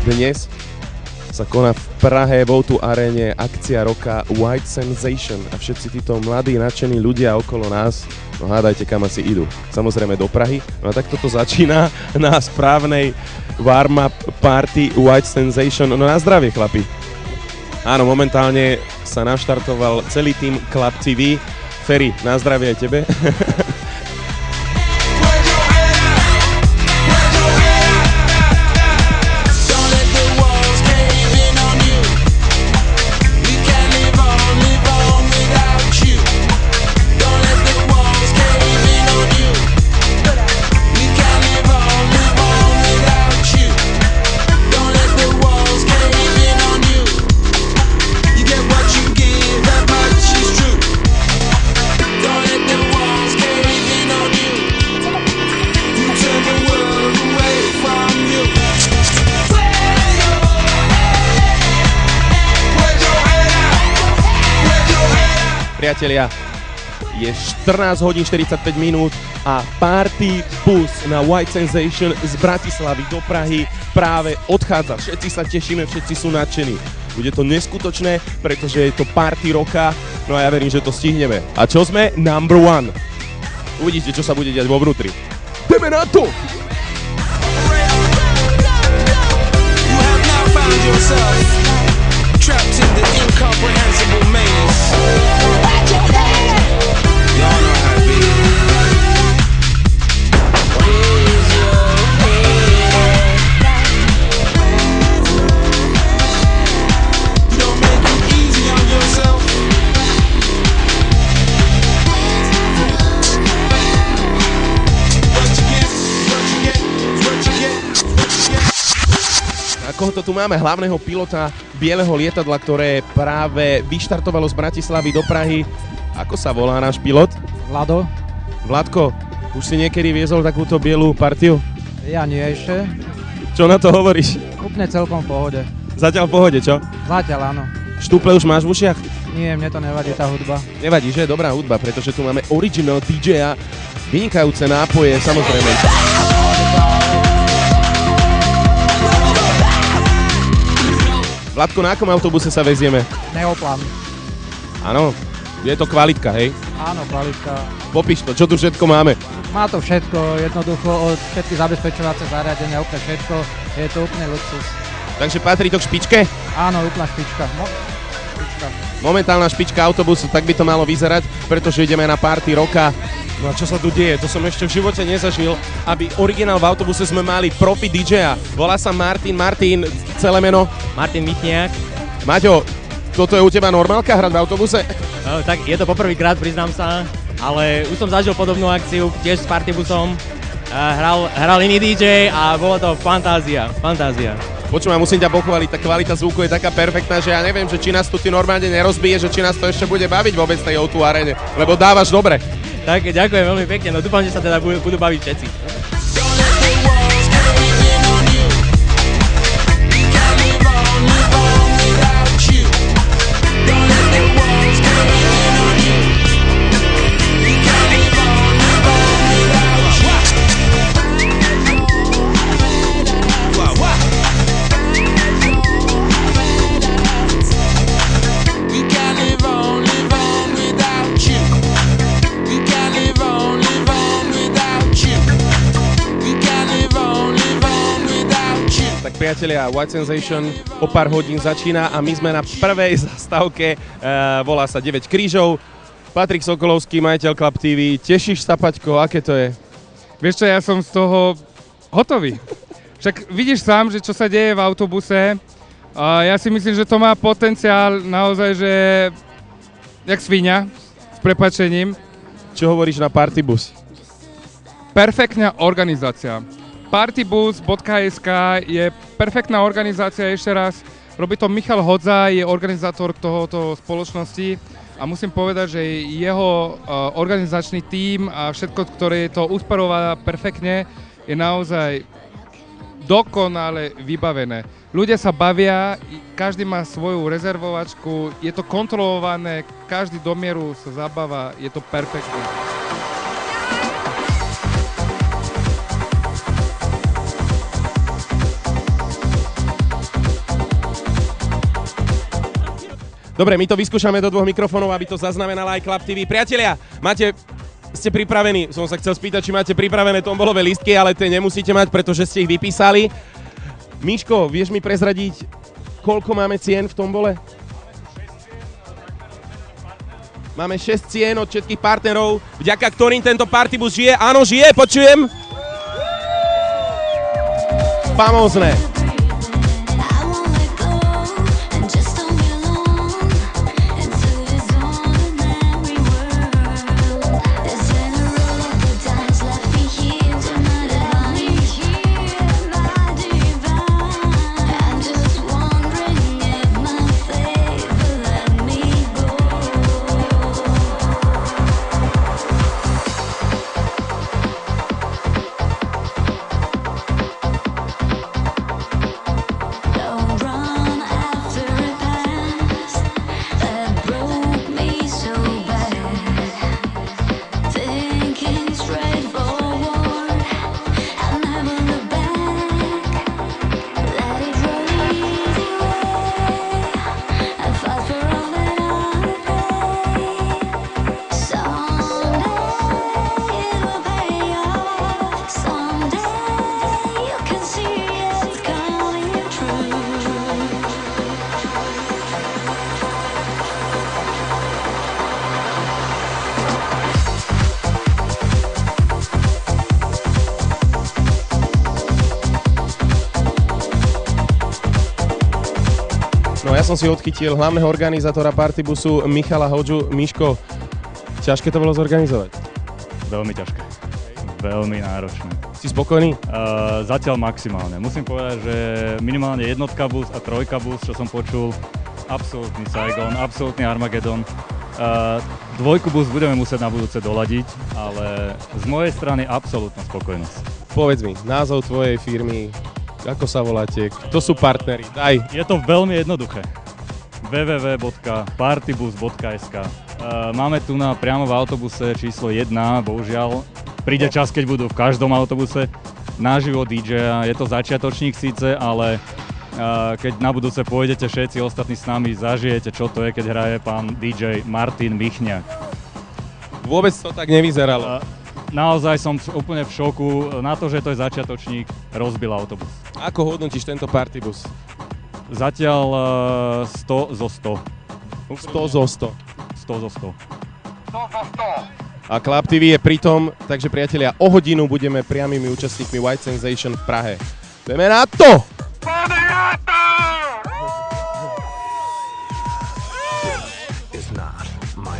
Dnes sa koná v Prahe v O2 aréne akcia roka White Sensation a všetci títo mladí, nadšení ľudia okolo nás, no hádajte, kam asi idú. Samozrejme do Prahy. No a tak toto začína na správnej warm-up party White Sensation. No na zdravie, chlapi. Áno, momentálne sa naštartoval celý tým Club TV. Ferry, na zdravie aj tebe. Priatelia, je 14 hodín 45 minút a party bus na White Sensation z Bratislavy do Prahy práve odchádza. Všetci sa tešíme, všetci sú nadšení. Bude to neskutočné, pretože je to party roka, no a ja verím, že to stihneme. A čo sme? Number one. Uvidíte, čo sa bude diať vo vnútri. Ideme na to! You have now found yourself trapped in the incomprehensible maze. Y'all know how it be. You don't make it easy on yourself. What you get, what you get, what you get, what you get. A koho to tu máme? Hlavného pilota bieleho lietadla, ktoré práve vyštartovalo z Bratislavy do Prahy. Ako sa volá náš pilot? Vlado. Vladko, už si niekedy viezol takúto bielú partiu? Ja nie ešte. Čo na to hovoríš? Úplne celkom v pohode. Zatiaľ v pohode, čo? Zatiaľ áno. Štuple už máš v ušiach? Nie, mne to nevadí tá hudba. Nevadí, že je dobrá hudba, pretože tu máme original DJ-a, vynikajúce nápoje, samozrejme. Vladko, na akom autobuse sa vezieme? Neoplan. Áno, je to kvalitka, hej? Áno, kvalitka. Popíš to, čo tu všetko máme? Má to všetko, jednoducho od všetky zabezpečovacie zariadenia, úplne všetko. Je to úplne luxus. Takže patrí to k špičke? Áno, úplná špička. Špička. Momentálna špička autobusu, tak by to malo vyzerať, pretože ideme na party roka. No a čo sa tu deje? To som ešte v živote nezažil, aby originál v autobuse sme mali profi DJ-a. Volá sa Martin, celé meno? Martin Vitniak. Maťo, toto je u teba normálka hrať v autobuse? Tak je to poprvýkrát, priznám sa, ale už som zažil podobnú akciu tiež s partybusom. Hral iný DJ a bolo to fantázia. Počúvam, musím ťa pochváliť, tá kvalita zvuku je taká perfektná, že ja neviem, že či nás tu ty normálne nerozbije, že či nás to ešte bude baviť vôbec tej O2 arene, lebo dávaš dobre. Tak, ďakujem veľmi pekne, no dúfam, že sa teda budú baviť všetci. Priatelia, White Sensation o pár hodín začína a my sme na prvej zastávke, volá sa 9 krížov. Patrik Sokolovský, majiteľ Club TV. Tešíš sa, Paťko, aké to je? Vieš čo, ja som z toho hotový. Však vidíš sám, že čo sa deje v autobuse. Ja si myslím, že to má potenciál naozaj, že jak sviňa, s prepáčením. Čo hovoríš na Partybus? Perfektná organizácia. Partybus.sk je perfektná organizácia, ešte raz. Robí to Michal Hodza, je organizátor tohoto spoločnosti a musím povedať, že jeho organizačný tím a všetko, ktoré to uspárová perfektne, je naozaj dokonale vybavené. Ľudia sa bavia, každý má svoju rezervovačku, je to kontrolované, každý do mieru sa zabáva, je to perfektné. Dobre, my to vyskúšame do 2 mikrofónov, aby to zaznamenala aj Club TV. Priatelia, ste pripravení? Som sa chcel spýtať, či máte pripravené tombolové lístky, ale tie nemusíte mať, pretože ste ich vypísali. Miško, vieš mi prezradiť, koľko máme cien v tombole? Máme 6 cien od všetkých partnerov, vďaka ktorým tento partybus žije. Áno, žije, počujem? Famózne. Ja som si odchytil hlavného organizátora partybusu Michala Hodžu. Miško, ťažké to bolo zorganizovať? Veľmi ťažké. Veľmi náročné. Si spokojný? Zatiaľ maximálne. Musím povedať, že minimálne jednotka bus a trojka bus, čo som počul, absolútny Saigon, absolútny Armageddon. Dvojku bus budeme musieť na budúce doladiť, ale z mojej strany absolútna spokojnosť. Povedz mi, názov tvojej firmy, ako sa voláte, kto sú partneri, daj. Je to veľmi jednoduché. www.partybus.sk Máme tu priamo v autobuse číslo 1, bohužiaľ. Príde čas, keď budú v každom autobuse naživo DJ. Je to začiatočník síce, ale keď na budúce pôjdete všetci ostatní s nami, zažijete, čo to je, keď hraje pán DJ Martin Michňák. Vôbec to tak nevyzeralo. Naozaj som úplne v šoku. Na to, že to je začiatočník, rozbil autobus. Ako hodnotíš tento partybus? Zatiaľ 100 zo 100. 100 zo 100. 100 zo 100. A Club TV je pritom, takže priatelia, o hodinu budeme priamými účastníkmi White Sensation v Prahe. Ideme na to!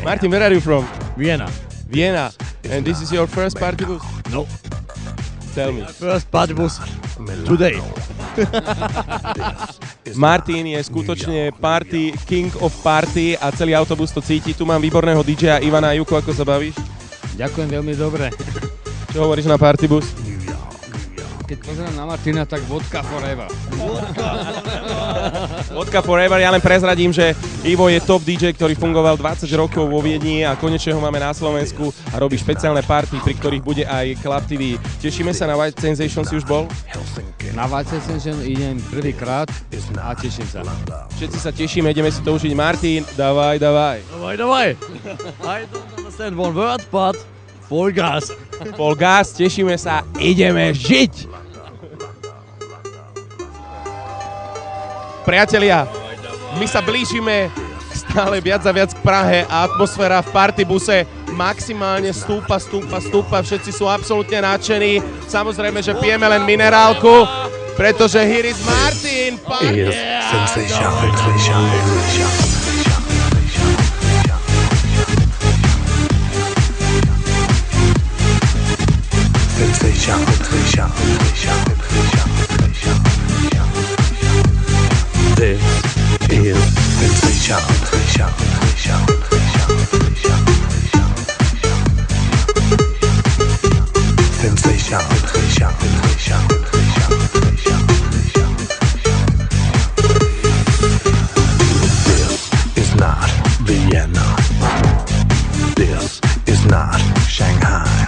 Martin, where are you from? Vienna. Vienna. And this is your first partybus? No. Tell me. First partybus today. Martin je skutočne party, king of party a celý autobus to cíti. Tu mám výborného DJ-a Ivana. Juko, ako sa bavíš? Ďakujem veľmi dobre. Čo hovoríš na partybus? Keď pozerám na Martina, tak vodka forever. Vodka forever, ja len prezradím, že Ivo je top DJ, ktorý fungoval 20 rokov vo Viedni a konečne ho máme na Slovensku a robí špeciálne party, pri ktorých bude aj Club TV. Tešíme sa na White Sensation, si už bol? Na White Sensation idem prvýkrát a teším sa. Všetci sa tešíme, ideme si to užiť. Martin, davaj. Davaj. I don't understand one word, but full gas. Full gas, tešíme sa, ideme žiť! Priatelia, my sa blížime stále viac a viac k Prahe a atmosféra v partybuse maximálne stúpa, všetci sú absolútne nadšení. Samozrejme, že pijeme len minerálku, pretože here is Martin, party! Sensation. This is Sensation. This is not Vienna. This is not Shanghai.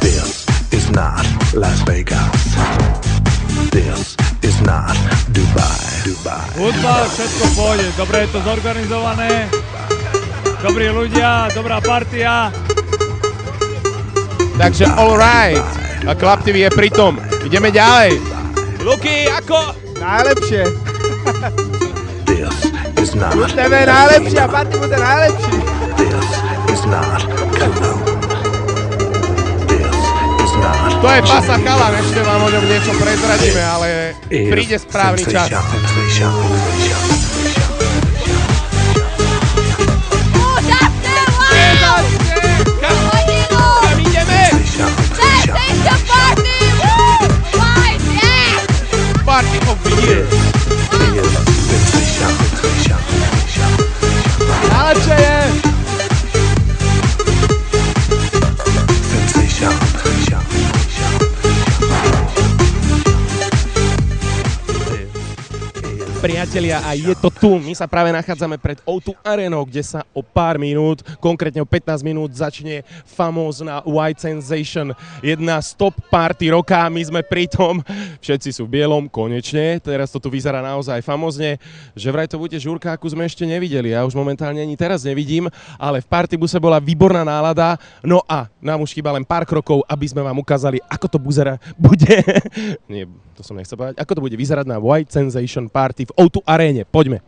This is not Las Vegas. This is not Dubai. Woodmark. všetko pôjde. Dobre je to zorganizované, dobrí ľudia, dobrá partia. Takže all right. A Club TV je pri tom. Ideme ďalej. Luky, ako? Najlepšie. This is not. TV je najlepšie a Party Bus je najlepší. This is not Cologne. This is not. To je Pasa Chalan, ešte vám o ňom niečo prezradíme, ale príde správny čas. Kam ideme? Party of the year. Najlepšie je. Priatelia, a je to tu. My sa práve nachádzame pred O2 Arenou, kde sa o pár minút, konkrétne o 15 minút, začne famózna White Sensation, jedna z top party roka. My sme pri tom, všetci sú v bielom, konečne. Teraz to tu vyzerá naozaj famózne. Že vraj to bude žúrka, akú sme ešte nevideli. Ja už momentálne ani teraz nevidím, ale v partybuse bola výborná nálada. No a nám už chýba len pár krokov, aby sme vám ukázali, ako to bude. Nie, to som nechcel povedať. Ako to bude vyzerať na White Sensation Party v O2 Aréne. Poďme.